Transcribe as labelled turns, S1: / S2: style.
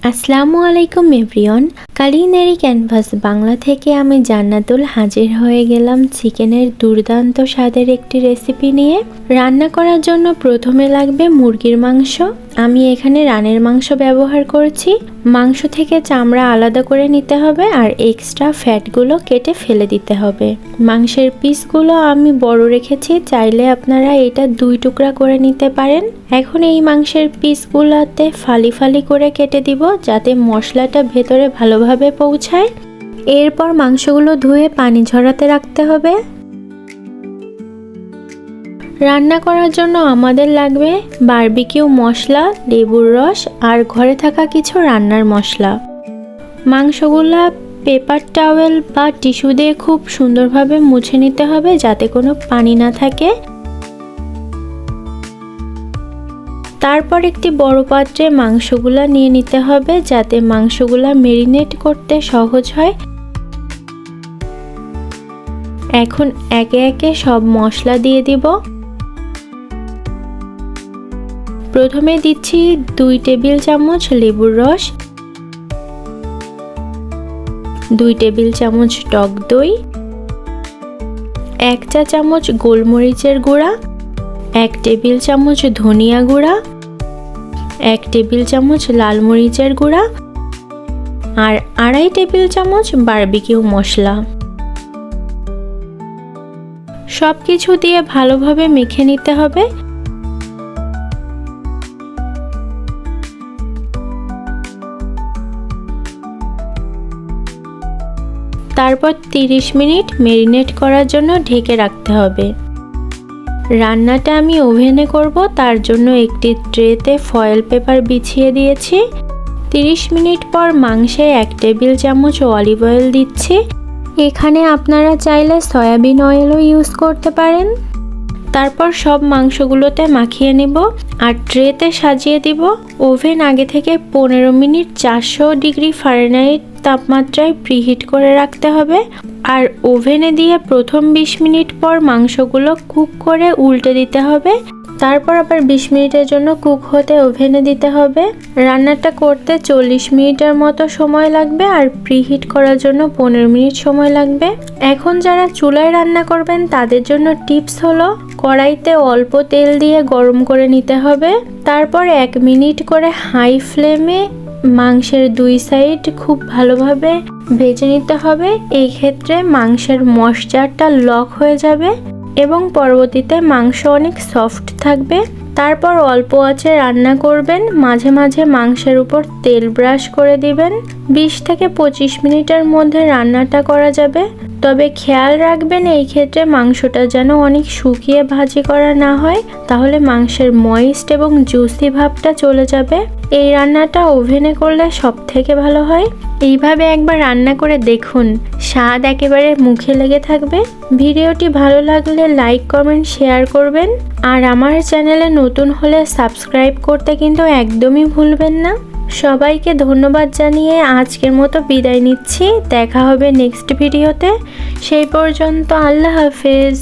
S1: আসসালামু আলাইকুম everyone. Culinary canvas Bangla থেকে আমি জান্নাতুল হাজির হয়ে গেলাম চিকেনের দুর্দান্ত স্বাদের একটি রেসিপি নিয়ে। রান্না করার জন্য প্রথমে লাগবে মুরগির মাংস। আমি এখানে রানের মাংস ব্যবহার করছি। মাংস থেকে চামড়া আলাদা করে নিতে হবে আর এক্সট্রা ফ্যাটগুলো কেটে ফেলে দিতে হবে। মাংসের পিসগুলো আমি বড় রেখেছি, চাইলে আপনারা এটা 2 টুকরা করে নিতে পারেন। এখন এই মাংসের পিসগুলোতে ফালি ফালি করে কেটে দিব, যাতে মশলাটা ভেতরে ভালোভাবে পৌঁছায়। এরপর মাংসগুলো ধুয়ে পানি ঝরাতে রাখতে হবে। রান্না করার জন্য আমাদের লাগবে বারবিকিউ মশলা, লেবুর রস আর ঘরে থাকা কিছু রান্নার মশলা। মাংসগুলা পেপার টাওয়েল বা টিস্যু দিয়ে খুব সুন্দরভাবে মুছে নিতে হবে, যাতে কোনো পানি না থাকে। তারপর একটি বড় পাত্রে মাংসগুলা নিয়ে নিতে হবে, যাতে মাংসগুলা মেরিনেট করতে সহজ হয়। এখন একে একে সব মশলা দিয়ে দিব। প্রথমে দিচ্ছি 2 টেবিল চামচ লেবুর রস, 2 টেবিল চামচ টক দই, 1 চা চামচ গোলমরিচের গুঁড়া, 1 টেবিল চামচ ধনিয়া গুঁড়া, 1 টেবিল চামচ লাল মরিচের গুঁড়া আর 2.5 টেবিল চামচ বারবিকিউ মশলা। সব কিছু দিয়ে ভালোভাবে মেখে নিতে হবে। তারপর 30 মিনিট ম্যারিনেট করার জন্য ঢেকে রাখতে হবে। রান্নাটা আমি ওভেনে করব, তার জন্য একটি ট্রেতে ফয়েল পেপার বিছিয়ে দিয়েছি। 30 মিনিট পর মাংসে 1 টেবিল চামচ অলিভ অয়েল দিচ্ছি। এখানে আপনারা চাইলে সয়াবিন অয়েলও ইউজ করতে পারেন। তারপর সব মাংসগুলোতে মাখিয়ে নেব আর ট্রেতে সাজিয়ে দিব। ওভেন আগে থেকে 15 মিনিট 400 ডিগ্রি ফারেনহাইট তাপমাত্রায় প্রিহিট করে রাখতে হবে। আর ওভেনে দিয়ে প্রথম 20 মিনিট পর মাংসগুলো কুক করে উল্টে দিতে হবে। তারপর আবার 20 মিনিটের জন্য কুক হতে ওভেনে দিতে হবে। রান্নাটা করতে 40 মিনিটের মতো সময় লাগবে আর প্রিহিট করার জন্য 15 মিনিট সময় লাগবে। এখন যারা চুলায় রান্না করবেন তাদের জন্য টিপস হলো, কড়াইতে অল্প তেল দিয়ে গরম করে নিতে হবে। তারপর 1 মিনিট করে হাই ফ্লেমে মাংসের 2 সাইড খুব ভালোভাবে ভেজে নিতে হবে। এই ক্ষেত্রে মাংসের ময়েশ্চারটা লক হয়ে যাবে এবং পরবর্তীতে মাংস অনেক সফট থাকবে। তারপর অল্প আঁচে রান্না করবেন, মাঝে মাঝে মাংসের উপর তেল ব্রাশ করে দিবেন। 20 থেকে 25 মিনিটের মধ্যে রান্নাটা করা যাবে। তবে খেয়াল রাখবেন এই ক্ষেত্রে মাংসটা যেন অনেক শুকিয়ে ভাজি করা না হয়, তাহলে মাংসের ময়েস্ট এবং জুসি ভাবটা চলে যাবে। এই রান্নাটা ওভেনে করলে সব থেকে ভালো হয়। এইভাবে একবার রান্না করে দেখুন, স্বাদ একেবারে মুখে লেগে থাকবে। ভিডিওটি ভালো লাগলে লাইক, কমেন্ট, শেয়ার করবেন আর আমার চ্যানেলে নতুন হলে সাবস্ক্রাইব করতে কিন্তু একদমই ভুলবেন না। সবাইকে ধন্যবাদ জানিয়ে আজকের মতো বিদায় নিচ্ছি। দেখা হবে নেক্সট ভিডিওতে। সেই পর্যন্ত আল্লাহ হাফেজ।